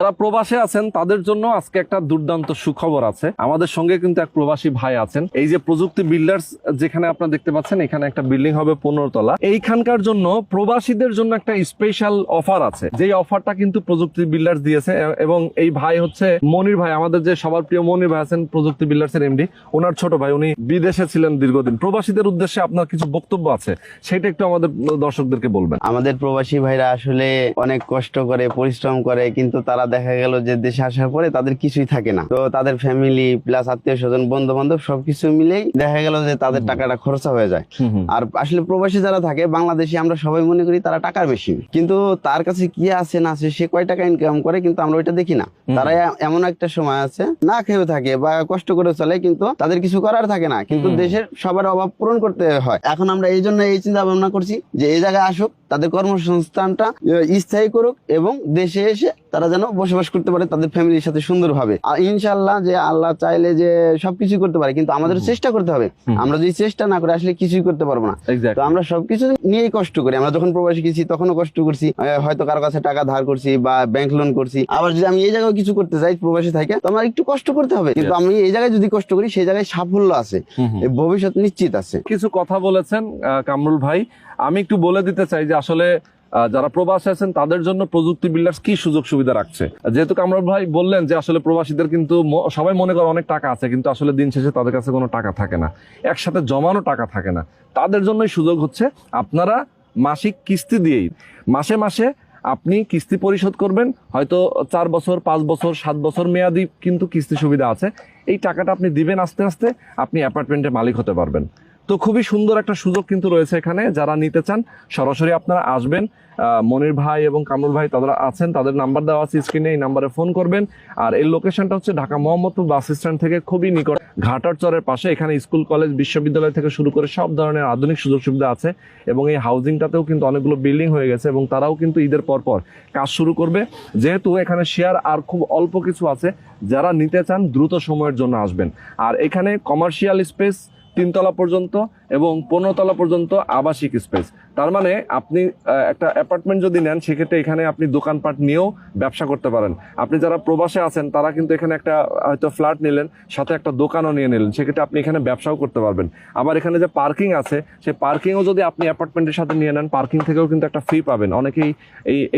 যারা প্রবাসে আছেন তাদের জন্য আজকে একটা দুর্দান্ত সুখবর আছে। আমাদের সঙ্গে কিন্তু এক প্রবাসী ভাই আছেন। এই যে প্রযুক্তি বিল্ডার্স যেখানে আপনারা দেখতে পাচ্ছেন, এখানে একটা বিল্ডিং হবে 15 তলা। এইখানকার জন্য প্রবাসীদের জন্য একটা স্পেশাল অফার আছে, যেই অফারটা কিন্তু প্রযুক্তি বিল্ডার্স দিয়েছে। এবং এই ভাই হচ্ছে মনির ভাই, আমাদের যে সবার প্রিয় মনির ভাই আছেন প্রযুক্তি বিল্ডার্স এর এমডি। ওনার ছোট ভাই, উনি বিদেশে ছিলেন দীর্ঘদিন। প্রবাসীদের উদ্দেশ্যে আপনার কিছু বক্তব্য আছে, সেটা একটু আমাদের দর্শকদেরকে বলবেন। আমাদের প্রবাসী ভাইরা আসলে অনেক কষ্ট করে, পরিশ্রম করে, কিন্তু তারা দেখা গেল যে দেশে আসার পরে তাদের কিছুই থাকে না। তো তাদের ফ্যামিলি প্লাস আত্মীয় স্বজন, বন্ধু বান্ধব সবকিছু মিলেই দেখা গেল যে তাদের টাকাটা খরচা হয়ে যায়। আর আসলে প্রবাসী যারা থাকে বাংলাদেশে, আমরা সবাই মনে করি তারা টাকার বেশি, কিন্তু তার কাছে কি আছে না আছে, সে কয় টাকা ইনকাম করে, কিন্তু আমরা ওইটা দেখি না। তারা এমন একটা সময় আছে না খেয়েও থাকে বা কষ্ট করে চলে, কিন্তু তাদের কিছু করার থাকে না, কিন্তু দেশের সবার অভাব পূরণ করতে হয়। এখন আমরা এই জন্য এই চিন্তা ভাবনা করছি যে এই জায়গায় আসুক, তাদের কর্মসংস্থানটা স্থায়ী করুক এবং দেশে এসে তারা যেন বসবাস করতে পারে তাদের ফ্যামিলির সাথে সুন্দরভাবে। আর ইনশাল্লাহ যে আল্লাহ চাইলে যে সবকিছু করতে পারে, কিন্তু আমাদের চেষ্টা করতে হবে। আমরা যদি চেষ্টা না করে আসলে কিছুই করতে পারবো না। তো আমরা সবকিছু নিয়েই কষ্ট করি। আমরা যখন প্রবাসী গেছি তখনও কষ্ট করছি, হয়তো কারো কাছে টাকা ধার করছি বা ব্যাংক লোন করছি। আবার যদি আমি এই জায়গায় কিছু করতে চাই প্রবাসী থাকে, তো আমার একটু কষ্ট করতে হবে, কিন্তু আমি এই জায়গায় যদি কষ্ট করি সেই জায়গায় সাফল্য আছে, ভবিষ্যৎ নিশ্চিত আছে। কিছু কথা বলেছেন কামরুল ভাই, আমি একটু বলে দিতে চাই যে আসলে যারা প্রবাসী আছেন তাদের জন্য প্রযুক্তি বিল্ডার্স কি সুযোগ সুবিধা রাখছে। যেহেতু কামরুল ভাই বললেন যে আসলে প্রবাসীদের কিন্তু সবাই মনে করে অনেক টাকা আছে, কিন্তু আসলে দিন শেষে তাদের কাছে কোনো টাকা থাকে না, একসাথে জমানো টাকা থাকে না। তাদের জন্যই সুযোগ হচ্ছে আপনারা মাসিক কিস্তি দিয়েই মাসে মাসে আপনি কিস্তি পরিশোধ করবেন। হয়তো 4 বছর, 5 বছর, 7 বছর মেয়াদি কিন্তু কিস্তি সুবিধা আছে। এই টাকাটা আপনি দিবেন, আস্তে আস্তে আপনি অ্যাপার্টমেন্টের মালিক হতে পারবেন। তো খুবই সুন্দর একটা সুযোগ কিন্তু রয়েছে এখানে। যারা নিতে চান সরাসরি আপনারা আসবেন। মনির ভাই এবং কামরুল ভাই তারা আছেন, তাদের নাম্বার দেওয়া আছে স্ক্রিনে, এই নাম্বারে ফোন করবেন। আর এই লোকেশনটা হচ্ছে ঢাকা মোহাম্মদপুর বাস স্ট্যান্ড থেকে খুবই নিকট, ঘাটার চরের পাশে। এখানে স্কুল, কলেজ, বিশ্ববিদ্যালয় থেকে শুরু করে সব ধরনের আধুনিক সুযোগ সুবিধা আছে। এবং এই হাউজিংটাতেও কিন্তু অনেকগুলো বিল্ডিং হয়ে গেছে এবং তারাও কিন্তু ঈদের পর পর কাজ শুরু করবে। যেহেতু এখানে শেয়ার আর খুব অল্প কিছু আছে, যারা নিতে চান দ্রুত সময়ের জন্য আসবেন। আর এখানে কমার্শিয়াল স্পেস 3 তলা পর্যন্ত এবং 15 তলা পর্যন্ত আবাসিক স্পেস। তার মানে আপনি একটা অ্যাপার্টমেন্ট যদি নেন, সেক্ষেত্রে এখানে আপনি দোকানপাট নিয়েও ব্যবসা করতে পারেন। আপনি যারা প্রবাসে আছেন তারা কিন্তু এখানে একটা হয়তো ফ্ল্যাট নিলেন, সাথে একটা দোকানও নিয়ে নিলেন, সেক্ষেত্রে আপনি এখানে ব্যবসাও করতে পারবেন। আবার এখানে যে পার্কিং আছে, সেই পার্কিংও যদি আপনি অ্যাপার্টমেন্টের সাথে নিয়ে নেন, পার্কিং থেকেও কিন্তু একটা ফি পাবেন। অনেকেই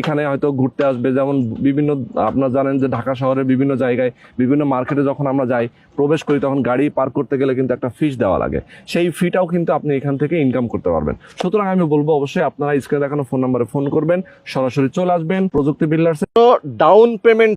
এখানে হয়তো ঘুরতে আসবে, যেমন বিভিন্ন আপনারা জানেন যে ঢাকা শহরের বিভিন্ন জায়গায়, বিভিন্ন মার্কেটে যখন আমরা যাই, প্রবেশ করি, তখন গাড়ি পার্ক করতে গেলে কিন্তু একটা ফিস দেওয়া লাগে। সেই ফিটাও কিন্তু আপনি এখান থেকে ইনকাম করতে পারবেন। সুতরাং আমি বলবো অবশ্যই আপনারা স্ক্রিনে দেখানো ফোন নাম্বারে ফোন করবেন, সরাসরি চলে আসবেন প্রযুক্তি বিল্ডার্সে। Down payment